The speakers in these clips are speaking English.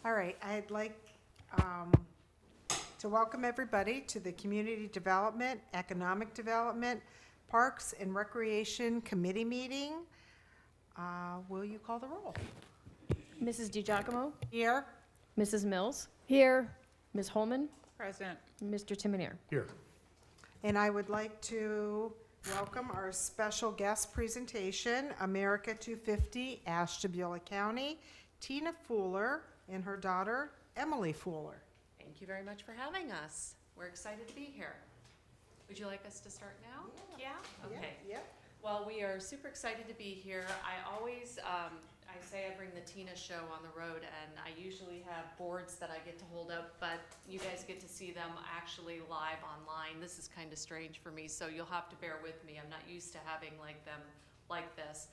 All right, I'd like to welcome everybody to the Community Development, Economic Development, Parks and Recreation Committee meeting. Will you call the roll? Mrs. DiGiacomo, Here. Mrs. Mills. Here. Ms. Holman, Present. Mr. Timonier. Here. And I would like to welcome our special guest presentation, America 250, Ashtabula County, Tina Fuller and her daughter, Emily Fuller. Thank you very much for having us. We're excited to be here. Would you like us to start now? Yeah? Okay. Yep. Well, we are super excited to be here. I always, I say I bring the Tina show on the road, and I usually have boards that I get to hold up, but you guys get to see them actually live online. This is kind of strange for me, so you'll have to bear with me. I'm not used to having them like this.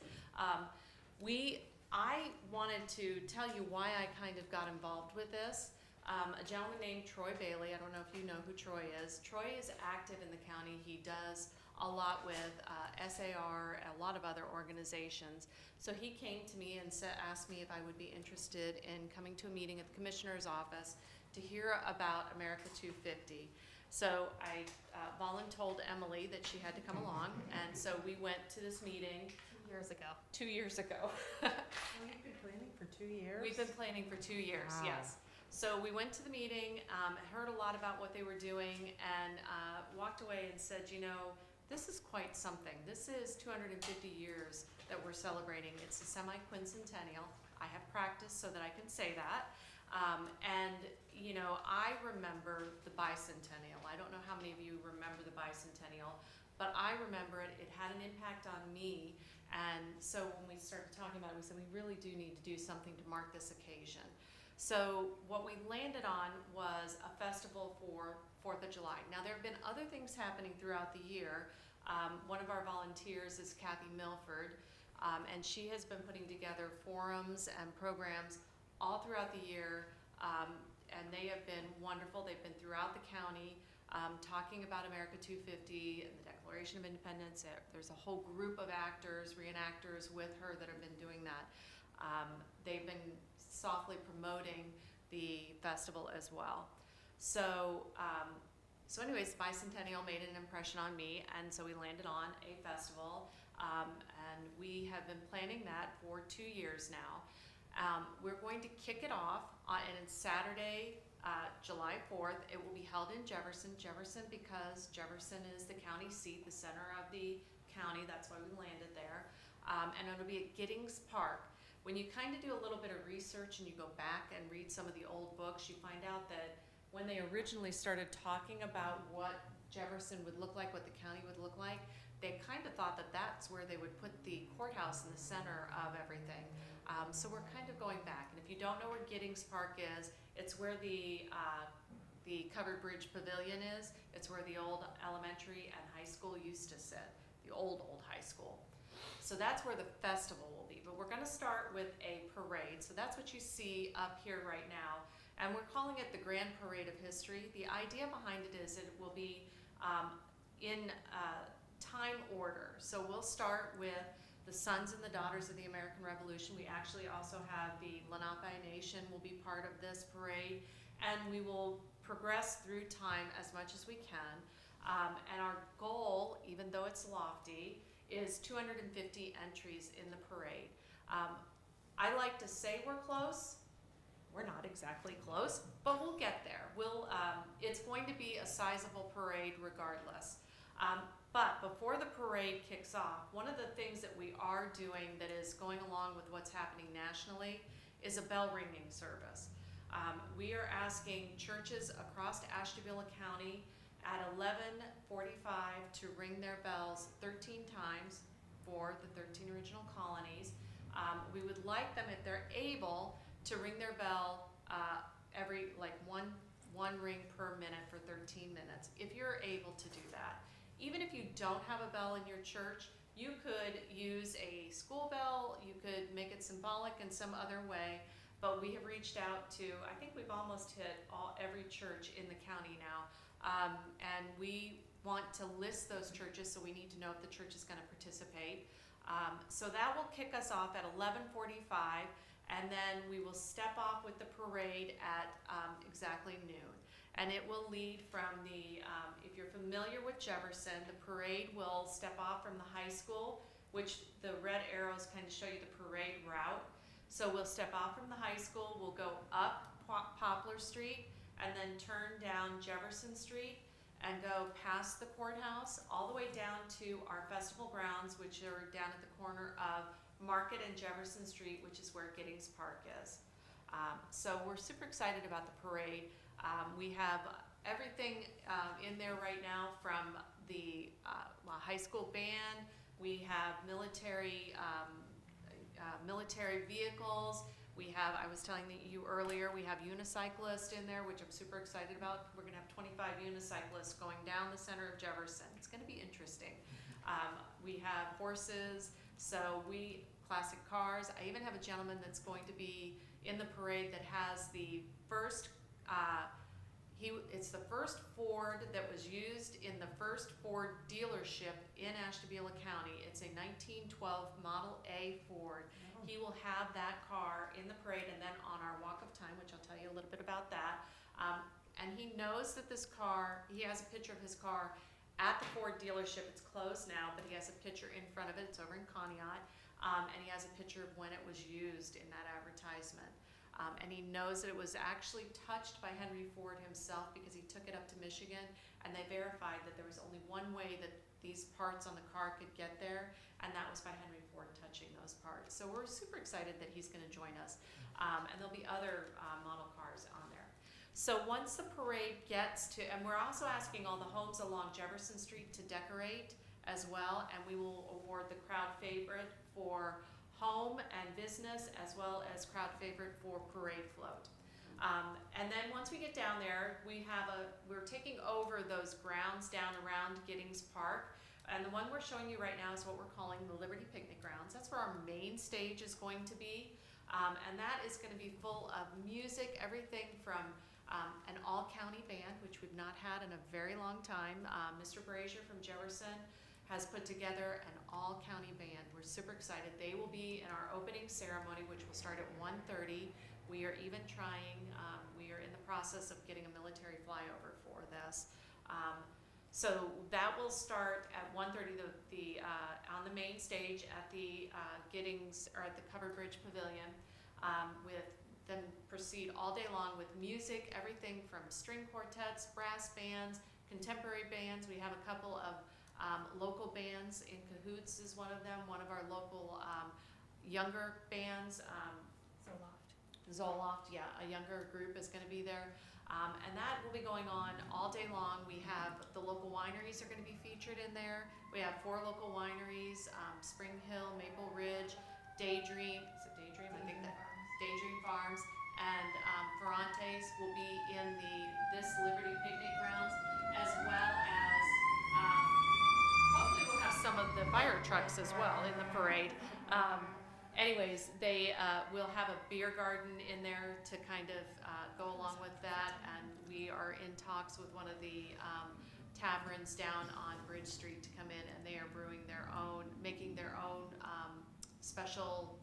I wanted to tell you why I kind of got involved with this. A gentleman named Troy Bailey, I don't know if you know who Troy is. Troy is active in the county. He does a lot with SAR, a lot of other organizations. So he came to me and asked me if I would be interested in coming to a meeting at the commissioner's office to hear about America 250. So I voluntold Emily that she had to come along, and so we went to this meeting 2 years ago. We've been planning for 2 years. We've been planning for 2 years, Wow. yes. So we went to the meeting, heard a lot about what they were doing, and walked away and said, you know, this is quite something. This is 250 years that we're celebrating. It's a semi-quincentennial. I have practice so that I can say that. And, you know, I remember the bicentennial. I don't know how many of you remember the bicentennial, but I remember it. It had an impact on me. And so when we started talking about it, we said we really do need to do something to mark this occasion. So what we landed on was a festival for 4th of July. Now there have been other things happening throughout the year. One of our volunteers is Kathy Milford, and she has been putting together forums and programs all throughout the year, and they have been wonderful. They've been throughout the county, talking about America 250 and the Declaration of Independence. There's a whole group of actors, reenactors with her that have been doing that. They've been softly promoting the festival as well. So anyways, Bicentennial made an impression on me, and so we landed on a festival, and we have been planning that for 2 years now. We're going to kick it off, and it's Saturday, July 4th. It will be held in Jefferson, because Jefferson is the county seat, the center of the county. That's why we landed there. And it'll be at Giddings Park. When you kind of do a little bit of research and you go back and read some of the old books, you find out that when they originally started talking about what Jefferson would look like, what the county would look like, they kind of thought that that's where they would put the courthouse in the center of everything. So we're kind of going back. And if you don't know where Giddings Park is, it's where the Covered Bridge Pavilion is. It's where the old elementary and high school used to sit, the old high school. So that's where the festival will be. But we're going to start with a parade. So that's what you see up here right now. And we're calling it the Grand Parade of History. The idea behind it is it will be in time order. So we'll start with the sons and the daughters of the American Revolution. We actually also have the Lenape Nation will be part of this parade. And we will progress through time as much as we can. And our goal, even though it's lofty, is 250 entries in the parade. I like to say we're close. We're not exactly close, but we'll get there. It's going to be a sizable parade regardless. But before the parade kicks off, one of the things that we are doing that is going along with what's happening nationally is a bell ringing service. We are asking churches across Ashtabula County at 11:45 to ring their bells 13 times for the 13 original colonies. We would like them, if they're able, to ring their bell every one ring per minute for 13 minutes, if you're able to do that. Even if you don't have a bell in your church, you could use a school bell, you could make it symbolic in some other way, but we have reached out to, I think we've almost hit every church in the county now. And we want to list those churches, so we need to know if the church is going to participate. So that will kick us off at 11:45, And then we will step off with the parade at exactly noon. And it will lead from the, if you're familiar with Jefferson, the parade will step off from the high school, which the red arrows kind of show you the parade route. So we'll step off from the high school, we'll go up Poplar Street, and then turn down Jefferson Street and go past the courthouse all the way down to our festival grounds, which are down at the corner of Market and Jefferson Street, which is where Giddings Park is. So we're super excited about the parade. We have everything in there right now, from the high school band. We have military vehicles. We have, I was telling you earlier, we have unicyclists in there, which I'm super excited about. We're gonna have 25 unicyclists going down the center of Jefferson. It's gonna be interesting. We have horses, classic cars. I even have a gentleman that's going to be in the parade that has the first, it's the first Ford that was used in the first Ford dealership in Ashtabula County. It's a 1912 Model A Ford. He will have that car in the parade, and then on our Walk of Time, which I'll tell you a little bit about that. And he knows that this car, he has a picture of his car at the Ford dealership. It's closed now, but he has a picture in front of it. It's over in Conneaut. And he has a picture of when it was used in that advertisement. And he knows that it was actually touched by Henry Ford himself, because he took it up to Michigan, and they verified that there was only one way that these parts on the car could get there, and that was by Henry Ford touching those parts. So we're super excited that he's gonna join us. And there'll be other model cars on there. So once the parade gets to, and we're also asking all the homes along Jefferson Street to decorate as well, and we will award the crowd favorite for home and business, as well as crowd favorite for parade float. And then once we get down there, we're taking over those grounds down around Giddings Park. And the one we're showing you right now is what we're calling the Liberty Picnic Grounds. That's where our main stage is going to be. And that is gonna be full of music, everything from an all-county band, which we've not had in a very long time. Mr. Brazier from Jefferson has put together an all-county band. We're super excited. They will be in our opening ceremony, which will start at 1:30. We are even trying, we are in the process of getting a military flyover for this. So that will start at 1:30, on the main stage at the Giddings, or at the Covered Bridge Pavilion, then proceed all day long with music, everything from string quartets, brass bands, contemporary bands. We have a couple of local bands. In Cahoots is one of them, one of our local younger bands. Zoloft, yeah, a younger group is gonna be there. And that will be going on all day long. We have the local wineries are gonna be featured in there. We have 4 local wineries, Spring Hill, Maple Ridge, Daydream, is it Daydream? I think that, Daydream Farms, and Ferrante's will be in this Liberty Picnic Grounds, as well as, hopefully we'll have some of the fire trucks as well in the parade. Anyways, they will have a beer garden in there to kind of go along with that, and we are in talks with one of the taverns down on Bridge Street to come in, and they are brewing their own, making their own special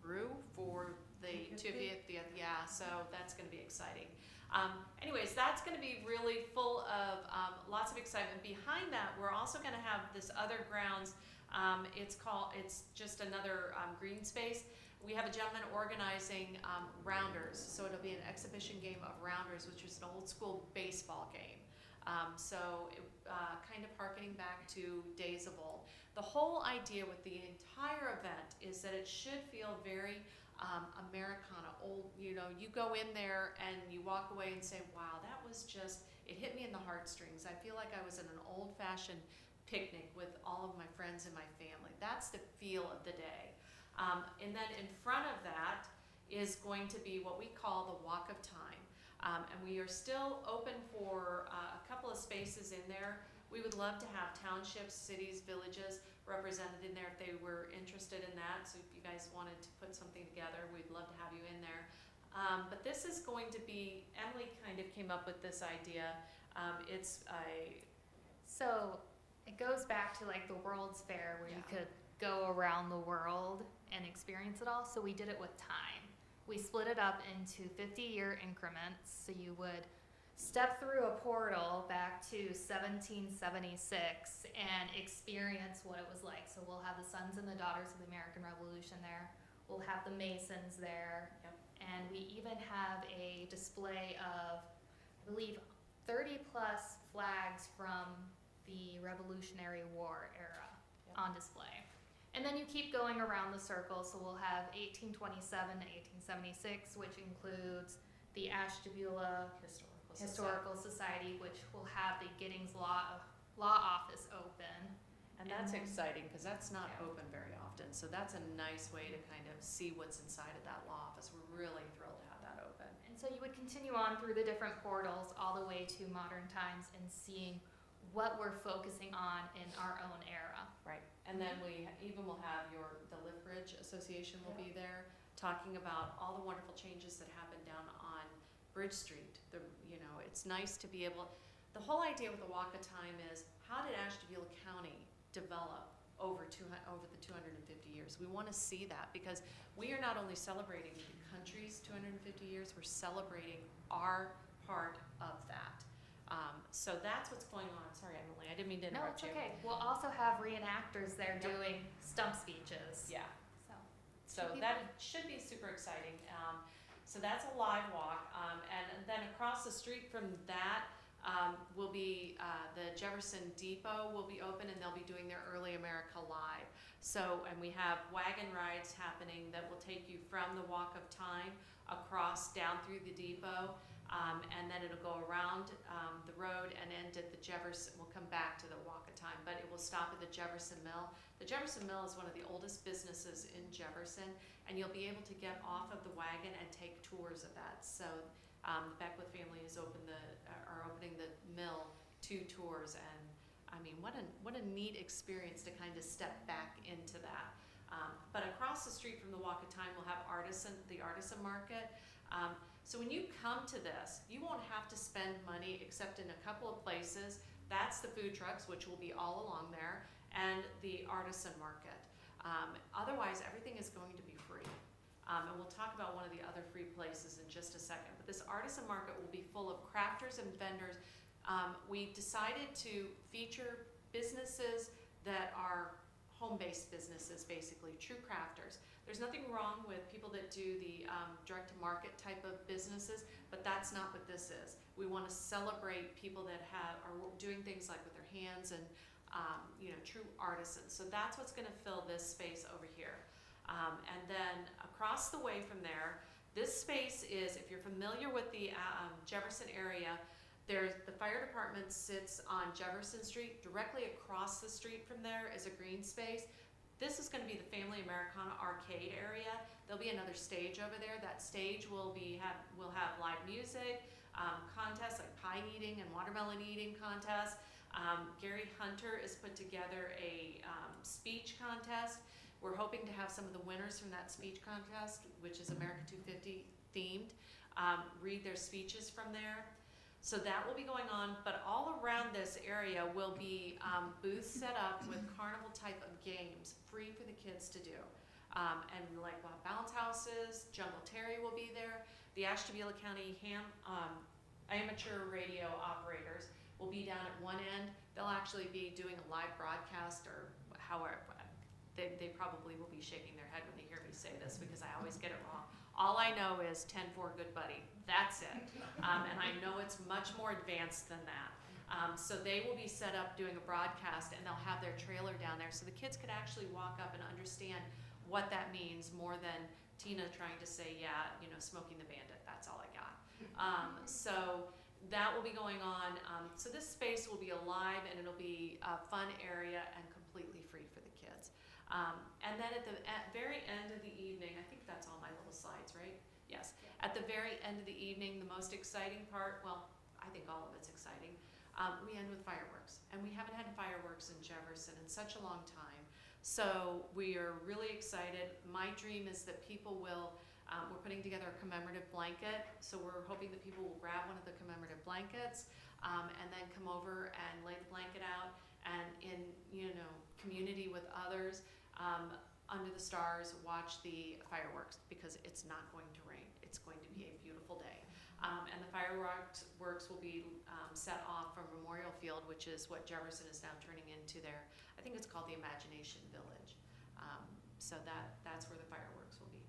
brew for the 250th, yeah, so that's gonna be exciting. Anyways, that's gonna be really full of lots of excitement. Behind that, we're also gonna have this other grounds. It's just another green space. We have a gentleman organizing Rounders, so it'll be an exhibition game of Rounders, which is an old school baseball game. Kind of harkening back to days of old. The whole idea with the entire event is that it should feel very Americana, old, you know, you go in there and you walk away and say, wow, that was just, it hit me in the heartstrings. I feel like I was in an old-fashioned picnic with all of my friends and my family. That's the feel of the day. And then in front of that is going to be what we call the Walk of Time. And we are still open for a couple of spaces in there. We would love to have townships, cities, villages represented in there if they were interested in that. So if you guys wanted to put something together, we'd love to have you in there. But this is going to be, Emily kind of came up with this idea. So it goes back to like the World's Fair, where you could go around the world and experience it all, so we did it with time. We split it up into 50-year increments, so you would step through a portal back to 1776 and experience what it was like. So we'll have the Sons and the Daughters of the American Revolution there. We'll have the Masons there. Yep. And we even have a display of, I believe, 30 plus flags from the Revolutionary War era Yep. on display. And then you keep going around the circle, so we'll have 1827 to 1876, which includes the Ashtabula Historical Society, which will have the Giddings Law Office open. And that's And then- exciting, because that's not Yeah. open very often, so that's a nice way to kind of see what's inside of that law office. We're really thrilled to have that open. And so you would continue on through the different portals all the way to modern times and seeing what we're focusing on in our own era. Right, and then we even will have the Lift Bridge Association will be there, talking about all the wonderful changes that happened down on Bridge Street. It's nice to be able, the whole idea with the Walk of Time is, how did Ashtabula County develop over the 250 years? We want to see that, because we are not only celebrating the country's 250 years, we're celebrating our part of that. So that's what's going on. Sorry, Emily, I didn't mean to No, interrupt it's you. okay. We'll also have reenactors there Yep. doing stump speeches. Yeah. So So Should be that fun. should be super exciting. So that's a live walk. And then across the street from that will be the Jefferson Depot will be open, and they'll be doing their Early America Live. So, and we have wagon rides happening that will take you from the Walk of Time across down through the depot. And then it'll go around the road and end at the Jefferson. We'll come back to the Walk of Time, but it will stop at the Jefferson Mill. The Jefferson Mill is one of the oldest businesses in Jefferson, and you'll be able to get off of the wagon and take tours of that. So the Beckwith family are opening the mill to tours, and I mean, what a neat experience to kind of step back into that. But across the street from the Walk of Time, we'll have the artisan market. So when you come to this, you won't have to spend money except in a couple of places. That's the food trucks, which will be all along there, and the artisan market. Otherwise, everything is going to be free. And we'll talk about one of the other free places in just a second. But this artisan market will be full of crafters and vendors. We decided to feature businesses that are home-based businesses, basically, true crafters. There's nothing wrong with people that do the direct-to-market type of businesses, but that's not what this is. We want to celebrate people that are doing things like with their hands and true artisans. So that's what's going to fill this space over here. And then across the way from there, this space is, if you're familiar with the Jefferson area, the fire department sits on Jefferson Street. Directly across the street from there is a green space. This is going to be the Family Americana arcade area. There'll be another stage over there. That stage will have live music, contests like pie eating and watermelon eating contests. Gary Hunter has put together a speech contest. We're hoping to have some of the winners from that speech contest, which is America 250 themed, read their speeches from there. So that will be going on, but all around this area will be booths set up with carnival type of games, free for the kids to do. And like bounce houses, Jungle Terry will be there. The Ashtabula County amateur radio operators will be down at one end. They'll actually be doing a live broadcast, or however. They probably will be shaking their head when they hear me say this, because I always get it wrong. All I know is 10-4 Good Buddy. That's it. And I know it's much more advanced than that. So they will be set up doing a broadcast, and they'll have their trailer down there, so the kids could actually walk up and understand what that means, more than Tina trying to say, yeah, Smoking the Bandit, that's all I got. So that will be going on. So this space will be alive, and it'll be a fun area and completely free for the kids. And then at the very end of the evening, I think that's all my little slides, right? Yes. At the very end of the evening, the most exciting part, well, I think all of it's exciting, we end with fireworks. And we haven't had fireworks in Jefferson in such a long time. So we are really excited. My dream is that people will, we're putting together a commemorative blanket. So we're hoping that people will grab one of the commemorative blankets and then come over and lay the blanket out, and in community with others, under the stars, watch the fireworks, because it's not going to rain. It's going to be a beautiful day. And the fireworks will be set off from Memorial Field, which is what Jefferson is now turning into their, I think it's called the Imagination Village. So that's where the fireworks will be.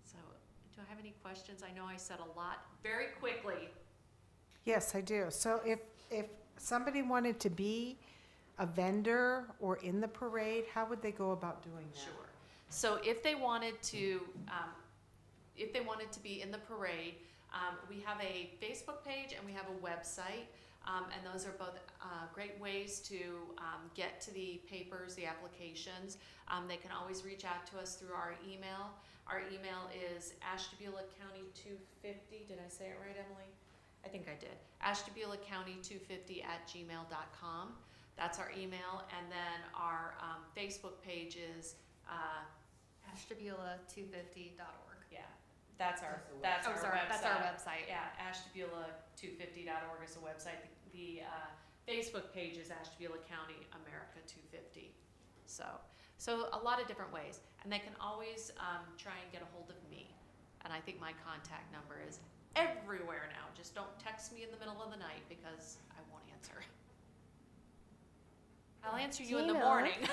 So do I have any questions? I know I said a lot very quickly. Yes, I do. So if somebody wanted to be a vendor or in the parade, how would they go about doing that? Sure. So if they wanted to be in the parade, we have a Facebook page and we have a website, and those are both great ways to get to the papers, the applications. They can always reach out to us through our email. Our email is ashtabulacounty250. Did I say it right, Emily? I think I did. ashtabulacounty250@gmail.com. That's our email, and then our Facebook page is ashtabula250.org. yeah. That's our Oh, website. sorry, that's our website. Yeah, ashtabula250.org is the website. The Facebook page is Ashtabula County America 250. So a lot of different ways, and they can always try and get a hold of me. And I think my contact number is everywhere now. Just don't text me in the middle of the night because I won't answer. I'll answer you in the Tina. morning.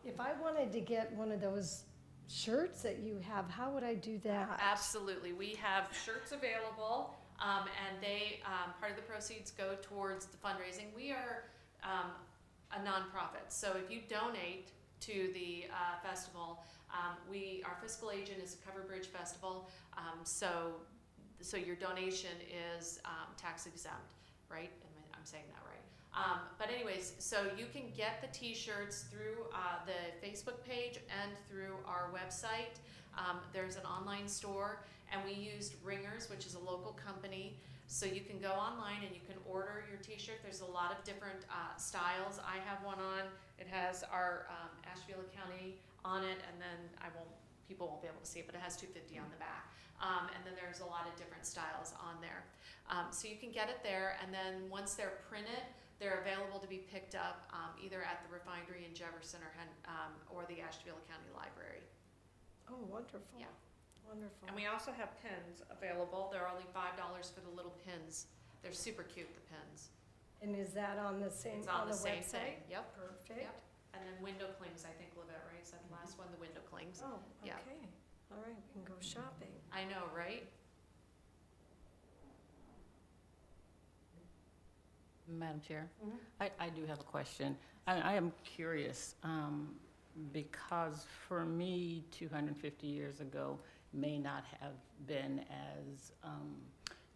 If I wanted to get one of those shirts that you have, how would I do that? Absolutely. We have shirts available, and they, part of the proceeds go towards the fundraising. We are a nonprofit, so if you donate to the festival, our fiscal agent is Cover Bridge Festival, so your donation is tax exempt, right? I'm saying that right. But anyways, so you can get the t-shirts through the Facebook page and through our website. There's an online store, and we used Ringers, which is a local company. So you can go online and you can order your t-shirt. There's a lot of different styles. I have one on. It has our Ashtabula County on it, and then people won't be able to see it, but it has 250 on the back. And then there's a lot of different styles on there. So you can get it there, and then once they're printed, they're available to be picked up either at the refinery in Jefferson or the Ashtabula County Library. Oh, wonderful. Yeah. Wonderful. And we also have pins available. They're only $5 for the little pins. They're super cute, the pins. And is that on the same, It's on the same website? thing. Yep. Perfect. Yep. And then window clings, I think, Livette, right? Is that the last one, the window clings? Oh, Yeah. okay. All right, we can go shopping. I know, right? Madam Chair, Mhm. I do have a question. I am curious, because for me, 250 years ago may not have been as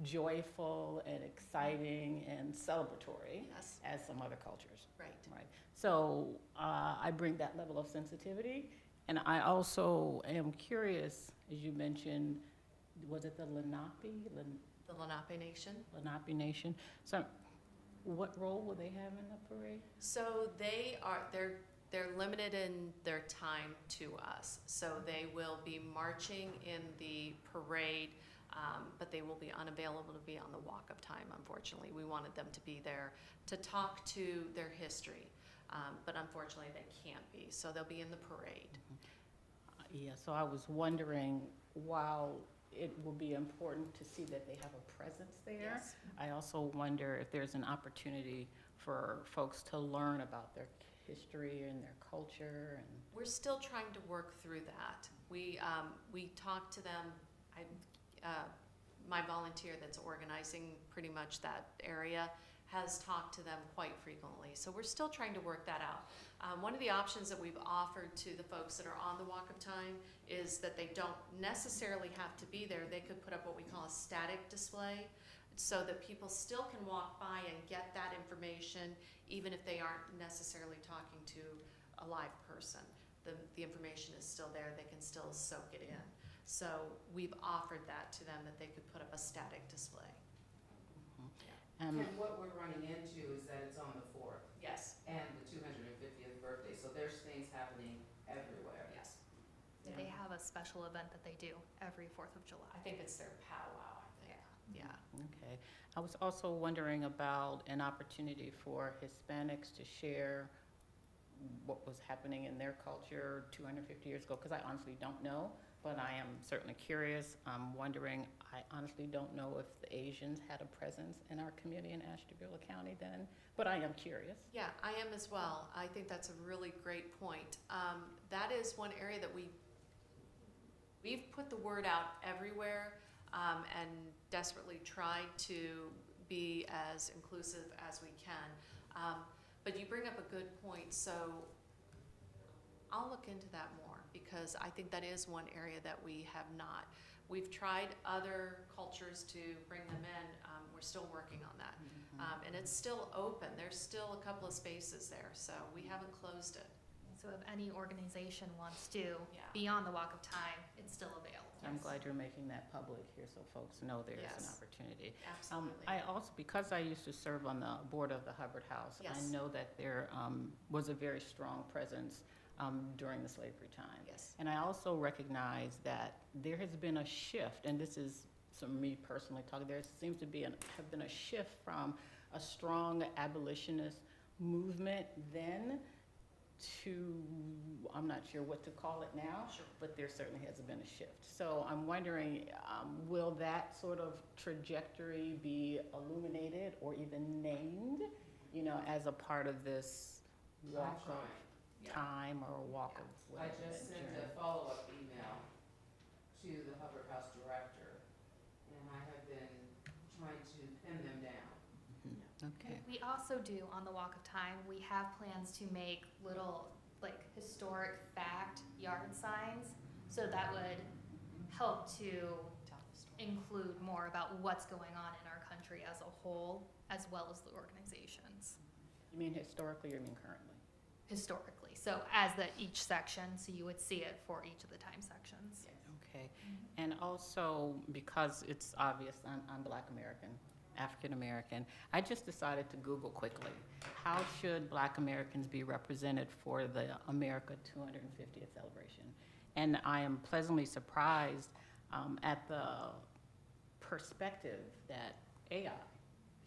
joyful and exciting and celebratory Yes, as some other cultures. right. Right. So I bring that level of sensitivity, and I also am curious, as you mentioned, was it the Lenape The Lenape Nation. Nation? So, what role will they have in the parade? So they're limited in their time to us. So they will be marching in the parade, but they will be unavailable to be on the walk of time, unfortunately. We wanted them to be there to talk to their history, but unfortunately they can't be. So they'll be in the parade. Yeah, so I was wondering, while it will be important to see that they have a presence there, Yes. I also wonder if there's an opportunity for folks to learn about their history and their culture and. We're still trying to work through that. We talk to them. My volunteer that's organizing pretty much that area has talked to them quite frequently. So we're still trying to work that out. One of the options that we've offered to the folks that are on the Walk of Time is that they don't necessarily have to be there. They could put up what we call a static display so that people still can walk by and get that information even if they aren't necessarily talking to a live person. The information is still there. They can still soak it in. So we've offered that to them, that they could put up a static display. And what we're running into is that it's on the 4th Yes, and the 250th birthday, so there's things happening everywhere. yes. They have a special event that they do every 4th of July. I think it's their powwow, I think. Yeah. Okay. I was also wondering about an opportunity for Hispanics to share what was happening in their culture 250 years ago, because I honestly don't know, but I am certainly curious. I'm wondering, I honestly don't know if the Asians had a presence in our community in Ashtabula County then, but I am curious. Yeah, I am as well. I think that's a really great point. That is one area that we've put the word out everywhere, and desperately tried to be as inclusive as we can. But you bring up a good point, so I'll look into that more, because I think that is one area that we have not. We've tried other cultures to bring them in. We're still working on that. And it's still open. There's still a couple of spaces there, so we haven't closed it. So if any organization wants to, Yeah. be on the Walk of Time, it's still available. I'm glad you're making that public here so folks know there's an Yes. opportunity. Absolutely. I also, because I used to serve on the board of the Hubbard House, I Yes. know that there was a very strong presence during the slavery time. Yes. And I also recognize that there has been a shift, and this is some me personally talking, there seems to be have been a shift from a strong abolitionist movement then to, I'm not sure what to call it now, Sure. but there certainly has been a shift. So I'm wondering, will that sort of trajectory be illuminated or even named, you know, as a part of this walk trying. of Yeah. time or walk of I whatever just that sent a journey? follow-up email to the Hubbard House director, and I have been trying to pin them down. Okay. We also do, on the Walk of Time, we have plans to make little, like, historic fact yard signs, so that would help to Tell the story. include more about what's going on in our country as a whole, as well as the organizations, You mean historically or you mean currently? historically. So as each section, so you would see it for each of the time sections. Okay. And also, because it's obvious, I'm Black American, African American, I just decided to Google quickly, how should Black Americans be represented for the America 250th celebration? And I am pleasantly surprised at the perspective that AI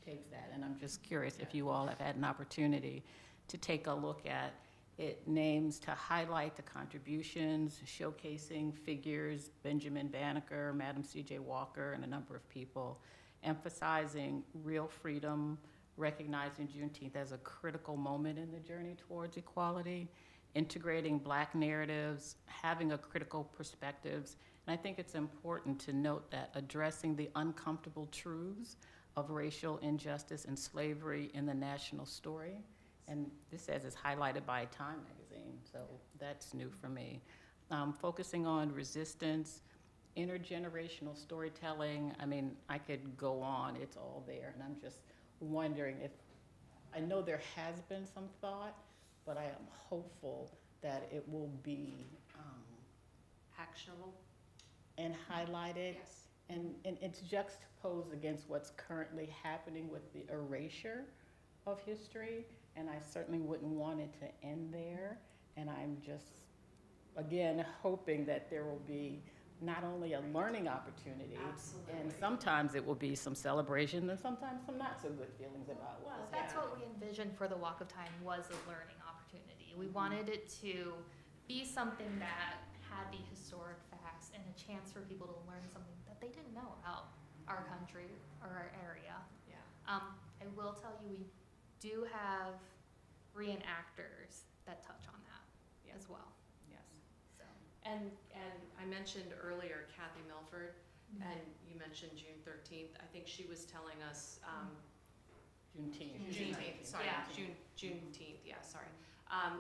takes that. And I'm just curious if you all have had an opportunity to take a look at it. Names to highlight the contributions, showcasing figures, Benjamin Banneker, Madam C.J. Walker, and a number of people, emphasizing real freedom, recognizing Juneteenth as a critical moment in the journey towards equality, integrating Black narratives, having a critical perspectives. And I think it's important to note that addressing the uncomfortable truths of racial injustice and slavery in the national story. And this says it's highlighted by Time magazine, so that's new for me. Focusing on resistance, intergenerational storytelling. I mean, I could go on, it's all there. And I'm just wondering if, I know there has been some thought, but I am hopeful that it will be Actionable? and highlighted. Yes. And it's juxtaposed against what's currently happening with the erasure of history. And I certainly wouldn't want it to end there. And I'm just, again, hoping that there will be not only a learning opportunity, Absolutely. and sometimes it will be some celebration, and sometimes some not so good feelings about what was That's happening. what we envisioned for the Walk of Time, was a learning opportunity. We wanted it to be something that had the historic facts and a chance for people to learn something that they didn't know about our country or our area. Yeah. I will tell you, we do have reenactors that touch on that Yeah. as well, Yes. so. And I mentioned earlier Kathy Milford, and you mentioned June 13th. I think she was telling us, Juneteenth. Juneteenth, sorry, Yeah. Juneteenth, yeah, sorry.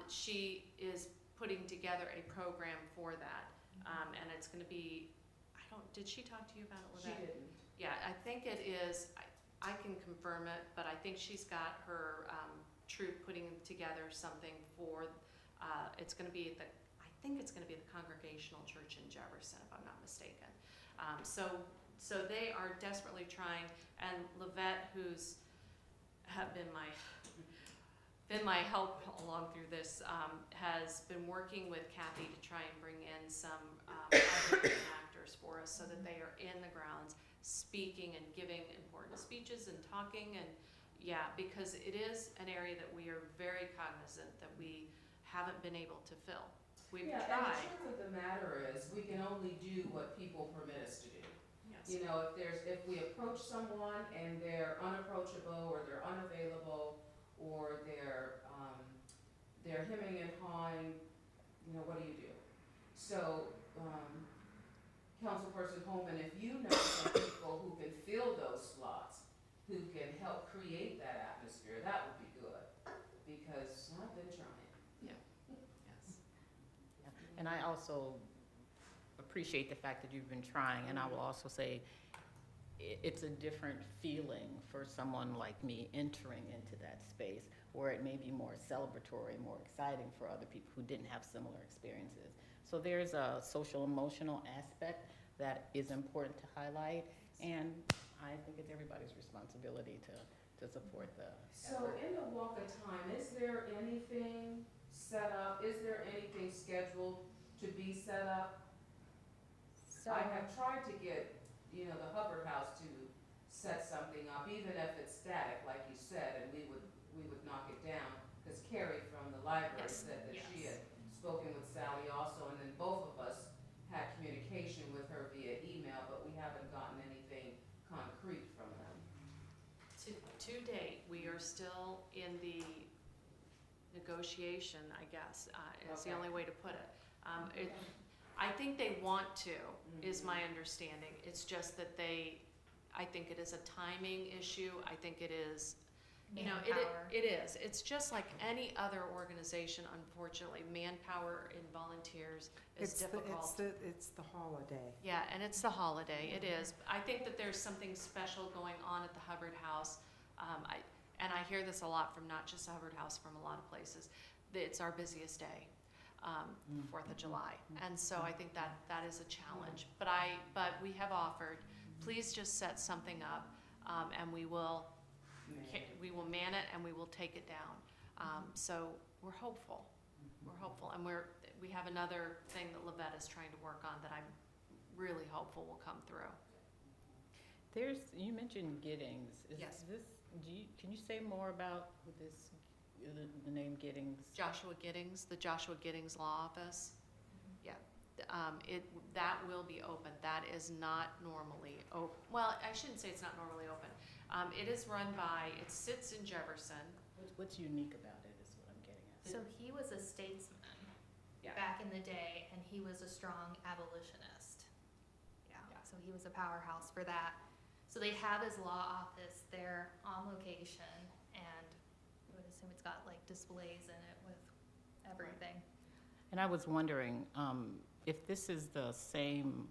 She is putting together a program for that, and it's gonna be, did she talk to you about it, She Levette? didn't. Yeah, I think it is, I can confirm it, but I think she's got her troop putting together something for, it's gonna be at the, I think it's gonna be at the Congregational Church in Jefferson, if I'm not mistaken. So they are desperately trying, and Levette, who's have been my help along through this, has been working with Kathy to try and bring in some other actors for us so that they are in the grounds speaking and giving important speeches and talking, and yeah, because it is an area that we are very cognizant that we haven't been able to fill. We've Yeah, and tried. the truth of the matter is, we can only do what people permit us to do. Yes. You know, if we approach someone and they're unapproachable, or they're unavailable, or they're hemming and hawing, you know, what do you do? So, Councilperson Holman, if you know some people who can fill those slots, who can help create that atmosphere, that would be good, because I've been trying. Yes. And I also appreciate the fact that you've been trying, and I will also say, it's a different feeling for someone like me entering into that space, where it may be more celebratory, more exciting for other people who didn't have similar experiences. So there's a social emotional aspect that is important to highlight, and I think it's everybody's responsibility to support the So effort. in the Walk of Time, is there anything set up, is there anything scheduled to be set up? So, I have tried to get, you know, the Hubbard House to set something up, even if it's static, like you said, and we would knock it down. Because Carrie from the library Yes, said that she yes. had spoken with Sally also, and then both of us had communication with her via email, but we haven't gotten anything concrete from them. To date, we are still in the negotiation, I guess, is the Okay. only way to put it. I think they want to, is my understanding. It's just that I think it is a timing issue. I think it is, you know, Manpower. it is. It's just like any other organization, unfortunately. Manpower and volunteers is difficult. It's the holiday. Yeah, and it's the holiday, it is. I think that there's something special going on at the Hubbard House. And I hear this a lot from not just the Hubbard House, from a lot of places. It's our busiest day, 4th of July. And so I think that is a challenge. But we have offered, please just set something up, and we will man it and we will take it down. So we're hopeful. We're hopeful, and we have another thing that Lavette is trying to work on that I'm really hopeful will come through. You mentioned Giddings. Yes. Can you say more about this, the name Giddings? Joshua Giddings, the Joshua Giddings Law Office. Yeah, that will be open. That is not normally open. Well, I shouldn't say it's not normally open. It sits in Jefferson. What's unique about it is what I'm getting at. So he was a statesman Yeah. back in the day, and he was a strong abolitionist. Yeah, so he was a powerhouse for that. So they have his law office there on location, and I would assume it's got like displays in it with everything. And I was wondering if this is the same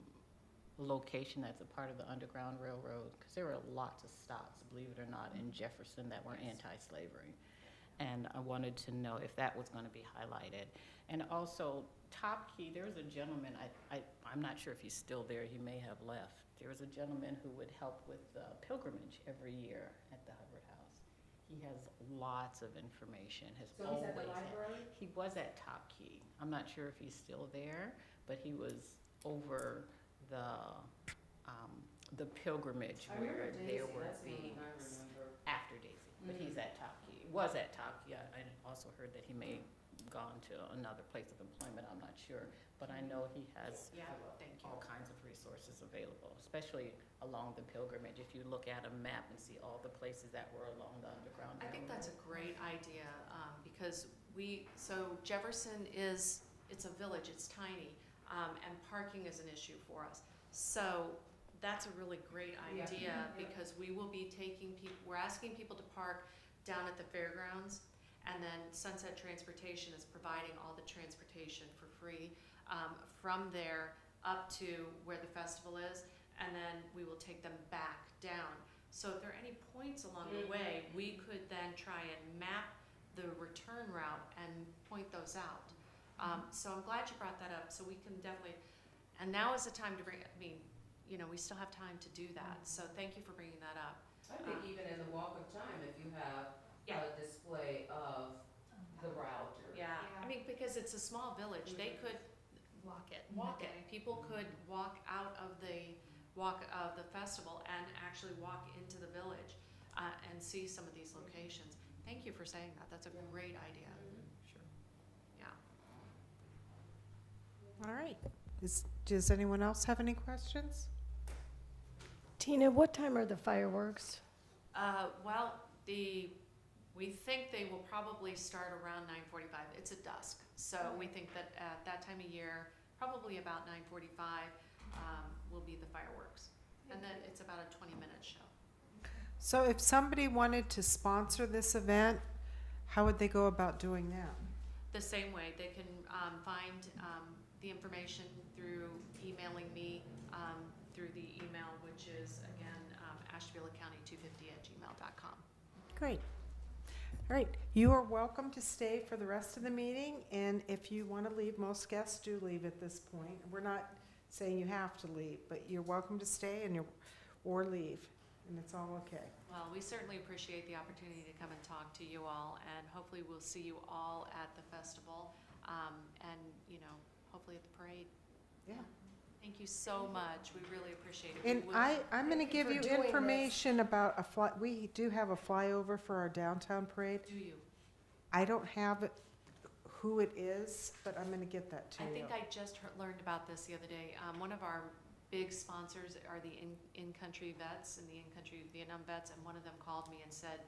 location that's a part of the Underground Railroad, because there were lots of stops, believe it or not, in Jefferson that were anti-slavery. And I wanted to know if that was going to be highlighted. And also, Top Key, there was a gentleman, I'm not sure if he's still there, he may have left. There was a gentleman who would help with the pilgrimage every year at the Hubbard House. He has lots of information, has So always he's at the had. library? He was at Top Key. I'm not sure if he's still there, but he was over the pilgrimage I remember where Daisy, there would that's the be one I remember. after Daisy, but he's at Top Key. Was at Top Key. I also heard that he may have gone to another place of employment. I'm not sure, but I know he has Yeah, thank you. all kinds of resources available, especially along the pilgrimage. If you look at a map and see all the places that were along the Underground I think Railroad. that's a great idea, because Jefferson it's a village, it's tiny, and parking is an issue for us. So that's a really great Yeah. idea, Yeah. because we will be we're asking people to park down at the fairgrounds, and then Sunset Transportation is providing all the transportation for free, from there up to where the festival is, and then we will take them back down. So if there are any points along the way, we could then try and map the return route and point those out. So I'm glad you brought that up, so we can definitely, and now is the time to we still have time to do that, so thank you for bringing that up. I think even in the Walk of Time, if you have a display of the route or. Yeah, I mean, because it's a small village, they could Walk it. walk it. People could walk out of the festival and actually walk into the village, and see some of these locations. Thank you for saying that, that's a great idea. Sure. Yeah. All right. Does anyone else have any questions? Tina, what time are the fireworks? Well, we think they will probably start around 9:45. It's at dusk. So we think that at that time of year, probably about 9:45, will be the fireworks. And then it's about a 20-minute show. So if somebody wanted to sponsor this event, how would they go about doing that? The same way, they can find the information through emailing me through the email, which is, again, ashtabulacounty250@gmail.com. Great. All right, you are welcome to stay for the rest of the meeting, and if you want to leave, most guests do leave at this point. We're not saying you have to leave, but you're welcome to stay or leave, and it's all okay. Well, we certainly appreciate the opportunity to come and talk to you all, and hopefully we'll see you all at the festival, and, hopefully at the parade. Yeah. Thank you so much. We really appreciate it. And We will- I'm going to Thank you give for you doing this. information about we do have a flyover for our downtown parade. Do you? I don't have it, who it is, but I'm going to get that to I you. think I just learned about this the other day. One of our big sponsors are the in-country vets and the in-country Vietnam vets, and one of them called me and said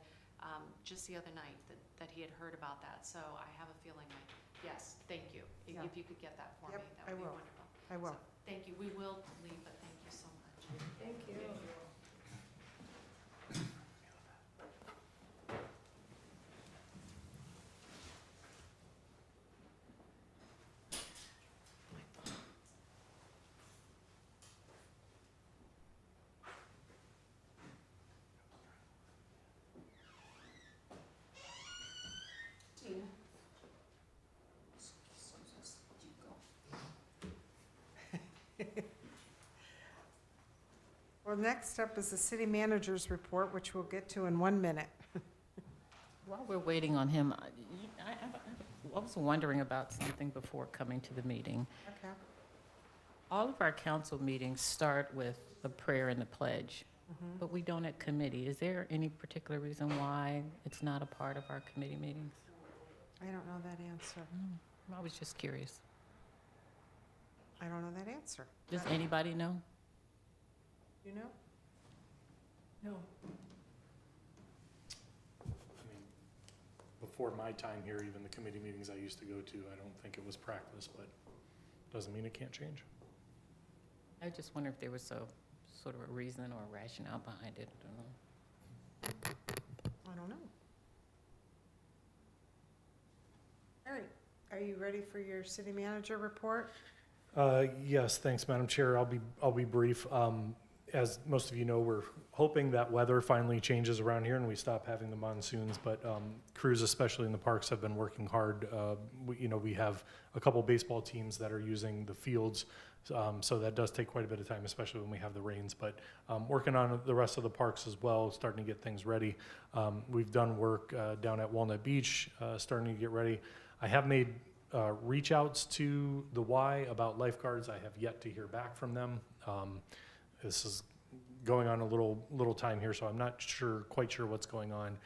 just the other night that he had heard about that. So I have a feeling yes, thank you. Yeah. If you could get that for Yep, me, I that would be will. wonderful. I will. So, thank you. We will leave, but thank you so much. Thank you. Tina? Well, next up is the city manager's report, which we'll get to in 1 minute. While we're waiting on him, I was wondering about something before coming to the meeting. Okay. All of our council meetings start with a prayer and a pledge, but we don't at committee. Is there any particular reason why it's not a part of our committee meetings? I don't know that answer. I was just curious. I don't know that answer. Does anybody know? You know? No. I mean, before my time here, even the committee meetings I used to go to, I don't think it was practice, but doesn't mean it can't change. I just wonder if there was a sort of a reason or a rationale behind it. I don't know. I don't know. All right. Are you ready for your city manager report? Yes, thanks, Madam Chair. I'll be brief. As most of you know, we're hoping that weather finally changes around here and we stop having the monsoons, but crews, especially in the parks, have been working hard. We have a couple baseball teams that are using the fields, so that does take quite a bit of time, especially when we have the rains, but working on the rest of the parks as well, starting to get things ready. We've done work down at Walnut Beach, starting to get ready. I have made reach outs to the Y about lifeguards. I have yet to hear back from them. This is going on a little time here, so I'm not quite sure what's going on.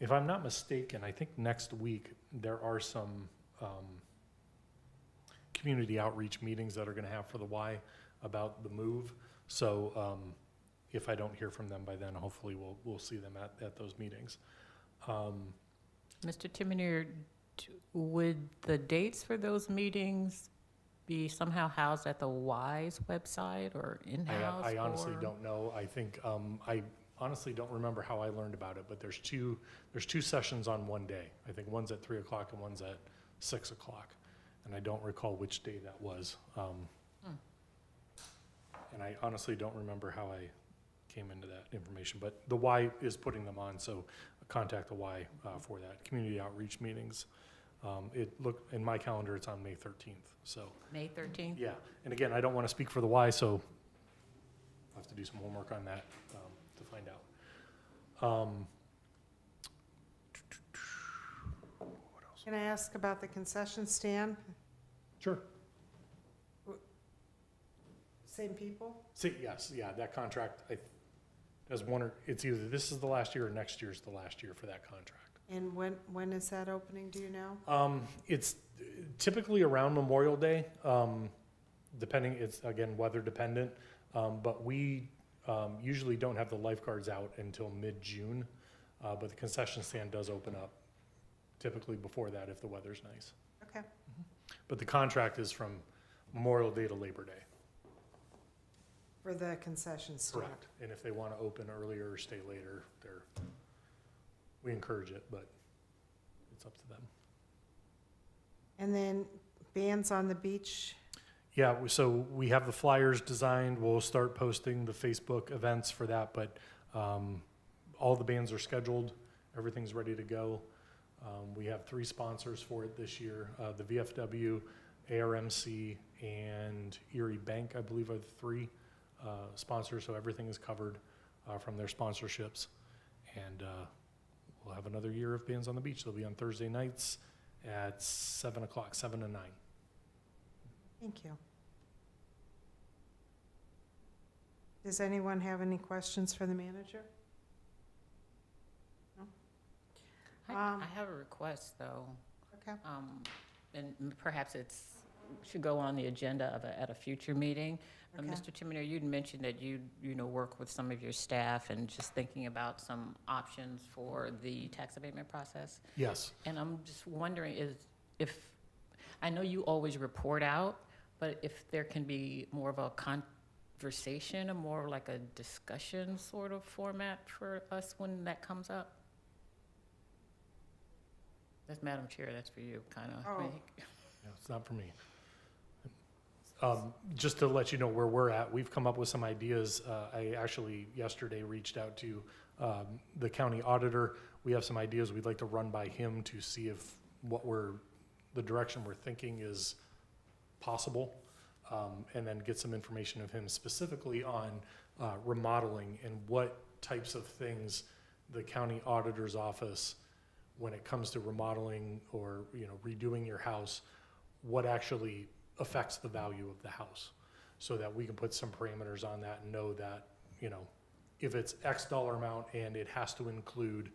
If I'm not mistaken, I think next week there are some community outreach meetings that are going to have for the Y about the move. So if I don't hear from them by then, hopefully we'll see them at those meetings. Mr. Timonier, would the dates for those meetings be somehow housed at the Y's website or in-house? I honestly or- don't know. I think I honestly don't remember how I learned about it, but there's two sessions on one day. I think one's at 3 o'clock and one's at 6 o'clock, and I don't recall which day that was. And I honestly don't remember how I came into that information, but the Y is putting them on, so contact the Y for that. Community outreach meetings. In my calendar, it's on May 13th, so. May 13th? Yeah, and again, I don't want to speak for the Y, so I'll have to do some homework on that to find out. What else? Can I ask about the concession stand? Sure. Same people? See, yes, yeah, that contract, it's either this is the last year or next year's the last year for that contract. And when is that opening, do you know? It's typically around Memorial Day. depending, it's again, weather dependent. But we usually don't have the lifeguards out until mid-June. But the concession stand does open up typically before that if the weather's nice. Okay. But the contract is from Memorial Day to Labor Day. For the concession stand. Correct. And if they want to open earlier or stay later, we encourage it, but it's up to them. And then bands on the beach. Yeah, so we have the flyers designed. We'll start posting the Facebook events for that, but all the bands are scheduled. Everything's ready to go. We have 3 sponsors for it this year. The VFW, ARMC, and Erie Bank, I believe, are the 3 sponsors, so everything is covered from their sponsorships. And we'll have another year of Bands on the Beach. They'll be on Thursday nights at 7 o'clock, 7 to 9. Thank you. Does anyone have any questions for the manager? No? I have a request, though. Okay. And perhaps should go on the agenda at a future meeting. Okay. Mr. Timonier, you'd mentioned that you work with some of your staff and just thinking about some options for the tax abatement process. Yes. And I'm just wondering if I know you always report out, but if there can be more of a conversation, or more like a discussion sort of format for us when that comes up? That's Madam Chair, that's for you, kind of. Oh. Yeah, it's not for me. Just to let you know where we're at, we've come up with some ideas. I actually yesterday reached out to the county auditor. We have some ideas we'd like to run by him to see if the direction we're thinking is possible, and then get some information of him specifically on remodeling and what types of things the county auditor's office, when it comes to remodeling or redoing your house, what actually affects the value of the house, so that we can put some parameters on that and know that if it's X dollar amount and it has to include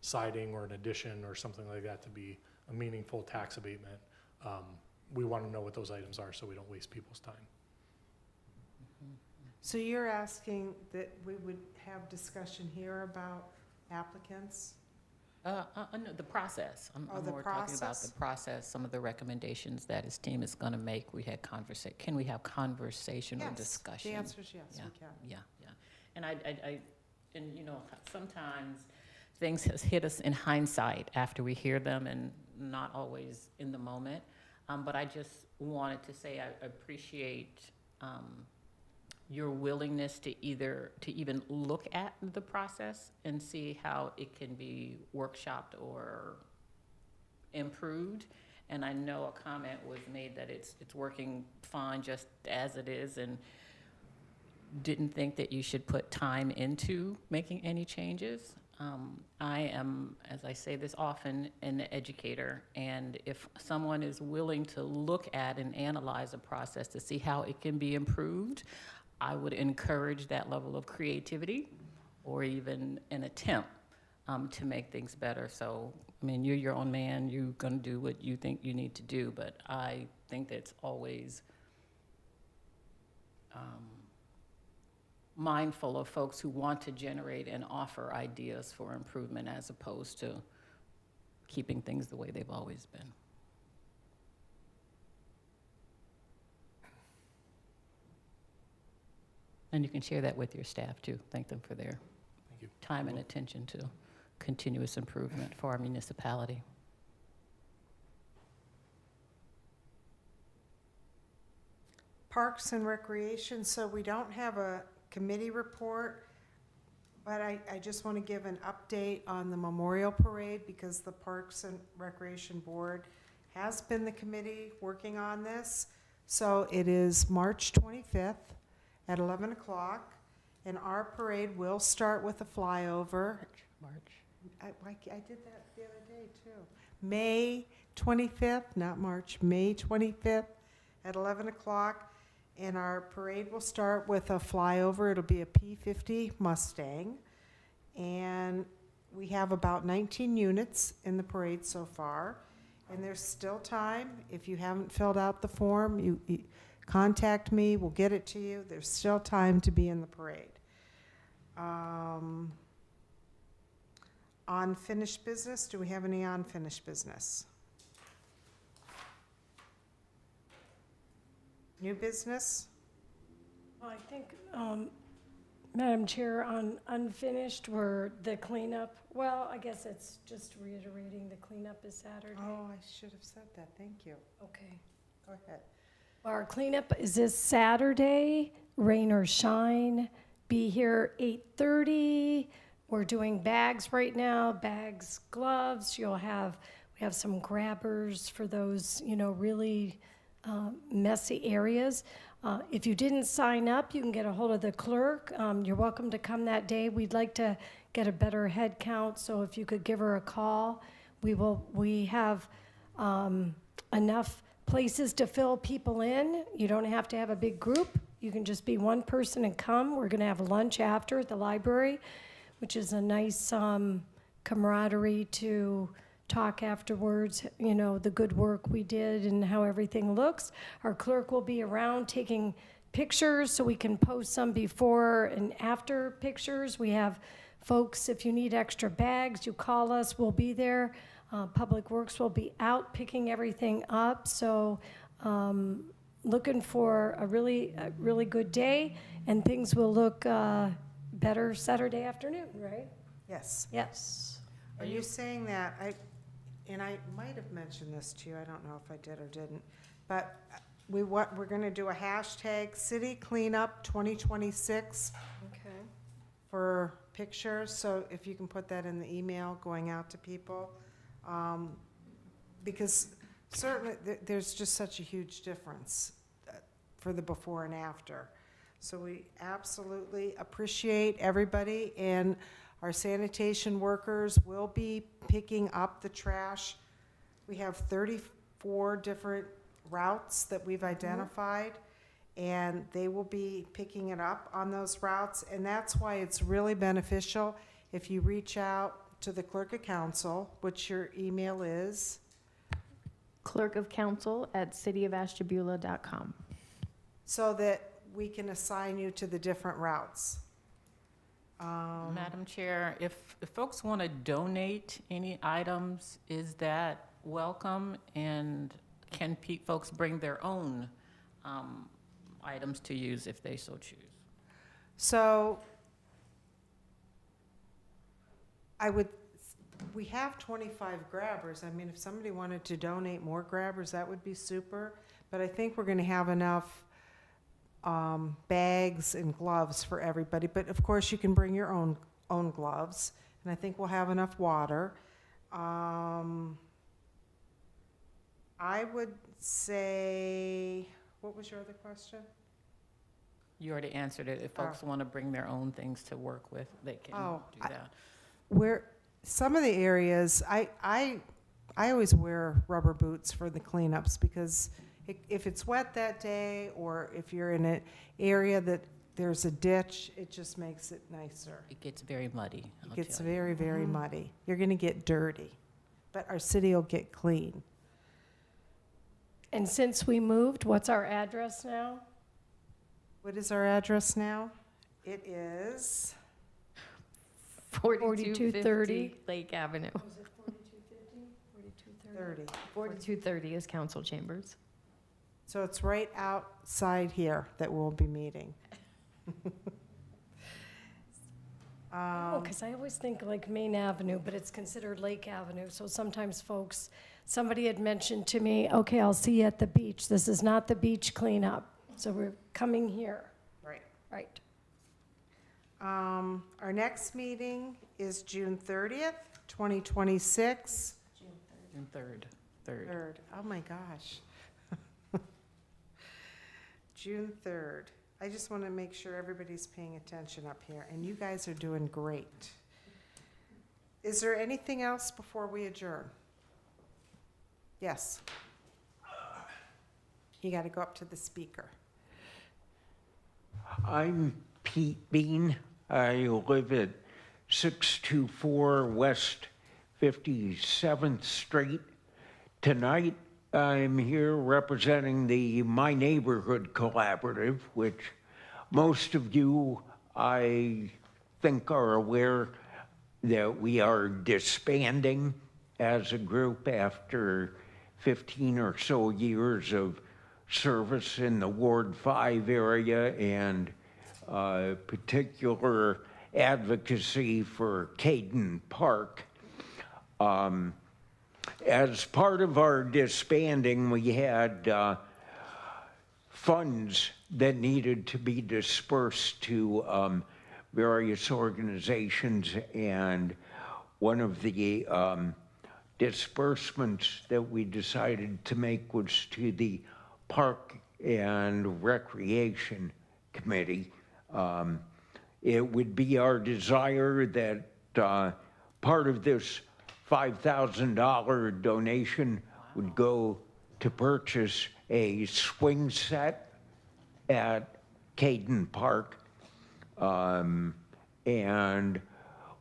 siding or an addition or something like that to be a meaningful tax abatement, we want to know what those items are so we don't waste people's time. So you're asking that we would have discussion here about applicants? No, the process. I'm Oh, the more talking about process? the process, some of the recommendations that his team is going to make. We had can we have conversation or Yes. discussion? The answer is yes, Yeah. we can. Yeah. And and sometimes things has hit us in hindsight after we hear them and not always in the moment. But I just wanted to say I appreciate your willingness to even look at the process and see how it can be workshopped or improved. And I know a comment was made that it's working fine just as it is, and didn't think that you should put time into making any changes. I am, as I say this often, an educator, and if someone is willing to look at and analyze a process to see how it can be improved, I would encourage that level of creativity or even an attempt to make things better. So, I mean, you're your own man, you're going to do what you think you need to do, but I think that's always mindful of folks who want to generate and offer ideas for improvement as opposed to keeping things the way they've always been. And you can share that with your staff too. Thank them for their Thank you. time and attention to continuous improvement for our municipality. Parks and Recreation, so we don't have a committee report, but I just want to give an update on the Memorial Parade because the Parks and Recreation Board has been the committee working on this. So it is March 25th at 11 o'clock, and our parade will start with a flyover. March. I did that the other day, too. May 25th, not March, May 25th at 11 o'clock. And our parade will start with a flyover. It'll be a P-50 Mustang. And we have about 19 units in the parade so far. And there's still time. If you haven't filled out the form, you contact me, we'll get it to you. There's still time to be in the parade. Unfinished business, do we have any unfinished business? New business? Well, I think, Madam Chair, on unfinished were the cleanup. Well, I guess it's just reiterating the cleanup is Saturday. Oh, I should have said that, thank you. Okay. Go ahead. Our cleanup is this Saturday, rain or shine. Be here 8:30. We're doing bags right now, bags, gloves. We have some grabbers for those, really messy areas. If you didn't sign up, you can get a hold of the clerk. You're welcome to come that day. We'd like to get a better head count, so if you could give her a call, we have enough places to fill people in. You don't have to have a big group. You can just be one person and come. We're gonna have lunch after at the library, which is a nice camaraderie to talk afterwards, the good work we did and how everything looks. Our clerk will be around taking pictures so we can post some before and after pictures. We have folks, if you need extra bags, you call us, we'll be there. Public Works will be out picking everything up. So looking for a really good day, and things will look better Saturday afternoon, right? Yes. Yes. Are you saying that, I might have mentioned this to you, I don't know if I did or didn't, but we're gonna do a hashtag City Cleanup 2026 Okay. for pictures, so if you can put that in the email going out to people. Because certainly, there's just such a huge difference for the before and after. So we absolutely appreciate everybody, and our sanitation workers will be picking up the trash. We have 34 different routes that we've identified, and they will be picking it up on those routes, and that's why it's really beneficial if you reach out to the clerk of council, which your email is. clerkofcouncil@cityofashtabula.com. So that we can assign you to the different routes. Madam Chair, if folks want to donate any items, is that welcome? And can folks bring their own items to use if they so choose? So we have 25 grabbers. I mean, if somebody wanted to donate more grabbers, that would be super. But I think we're gonna have enough bags and gloves for everybody. But of course, you can bring your own gloves. And I think we'll have enough water. I would say, what was your other question? You already answered it. If folks want to bring their own things to work with, they can do that. Some of the areas, I always wear rubber boots for the cleanups, because if it's wet that day, or if you're in an area that there's a ditch, it just makes it nicer. It gets very muddy. It gets very, very muddy. You're gonna get dirty, but our city will get clean. And since we moved, what's our address now? What is our address now? It is 4230 Lake Avenue. Was it 4250? 4230? 30. 4230 is council chambers. So it's right outside here that we'll be meeting. Oh, because I always think like Main Avenue, but it's considered Lake Avenue. So sometimes somebody had mentioned to me, okay, I'll see you at the beach. This is not the beach cleanup. So we're coming here. Right. Right. Our next meeting is June 30th, 2026. June 3rd. Third. Oh my gosh. June 3rd. I just want to make sure everybody's paying attention up here, and you guys are doing great. Is there anything else before we adjourn? Yes. You got to go up to the speaker. I'm Pete Bean. I live at 624 West 57th Street. Tonight, I'm here representing the My Neighborhood Collaborative, which most of you, I think, are aware that we are disbanding as a group after 15 or so years of service in the Ward 5 area and particular advocacy for Caden Park. As part of our disbanding, we had funds that needed to be dispersed to various organizations, and one of the disbursements that we decided to make was to the Park and Recreation Committee. It would be our desire that part of this $5,000 donation would go to purchase a swing set at Caden Park, and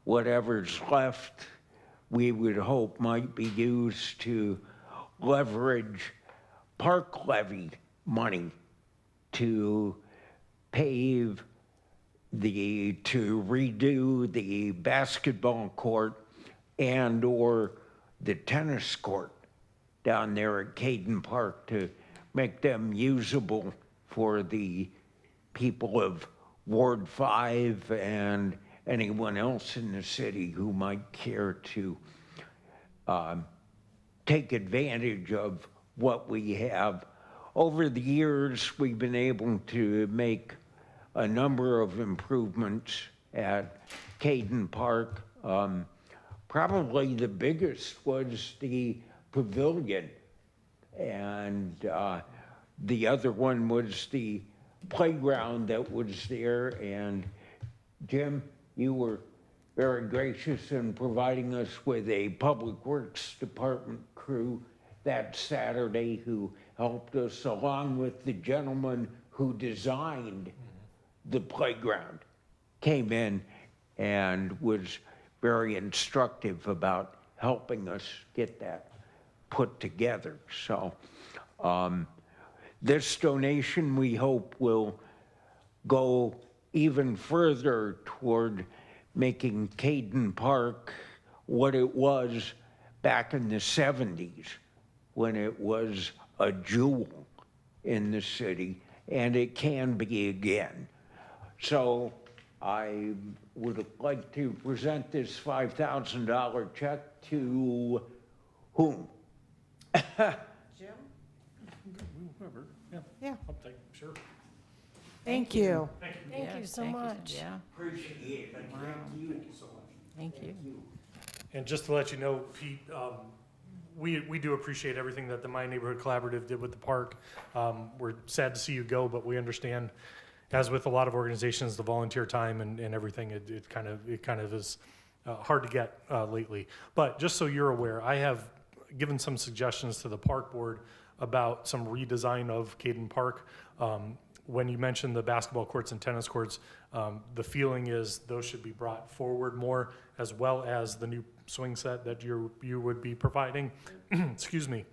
whatever's left we would hope might be used to leverage park levy money to pave to redo the basketball court and or the tennis court down there at Caden Park to make them usable for the people of Ward 5 and anyone else in the city who might care to take advantage of what we have. Over the years, we've been able to make a number of improvements at Caden Park. Probably the biggest was the pavilion, and the other one was the playground that was there. And Jim, you were very gracious in providing us with a Public Works Department crew that Saturday who helped us, along with the gentleman who designed the playground, came in and was very instructive about helping us get that put together. So this donation, we hope, will go even further toward making Caden Park what it was back in the 70s, when it was a jewel in the city, and it can be again. So I would like to present this $5,000 check to whom? Jim? Whoever, yeah. Yeah. I'll take, sure. Thank you. Thank you so much. Yeah, Appreciate it. wow, Thank you so much. thank you. And just to let you know, Pete, we do appreciate everything that the My Neighborhood Collaborative did with the park. We're sad to see you go, but we understand, as with a lot of organizations, the volunteer time and everything, it kind of is hard to get lately. But just so you're aware, I have given some suggestions to the park board about some redesign of Caden Park. When you mentioned the basketball courts and tennis courts, the feeling is those should be brought forward more, as well as the new swing set that you would be providing. Excuse me.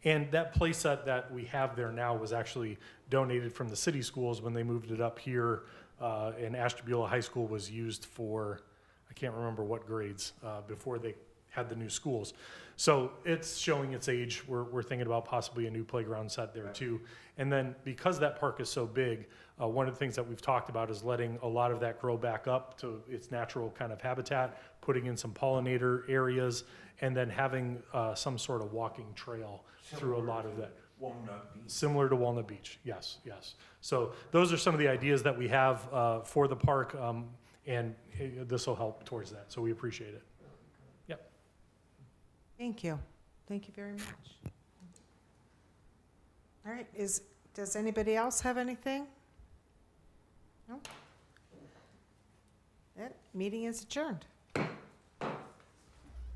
And that play set that we have there now was actually donated from the city schools when they moved it up here, and Ashtabula High School was used for, I can't remember what grades, before they had the new schools. So it's showing its age. We're thinking about possibly a new playground set there too. And then because that park is so big, one of the things that we've talked about is letting a lot of that grow back up to its natural kind of habitat, putting in some pollinator areas, and then having some sort of walking trail through a lot of that. Walnut Beach. Similar to Walnut Beach, yes. So those are some of the ideas that we have for the park, and this will help towards that, so we appreciate it. Yep. Thank you. Thank you very much. All right, does anybody else have anything? No? That meeting is adjourned.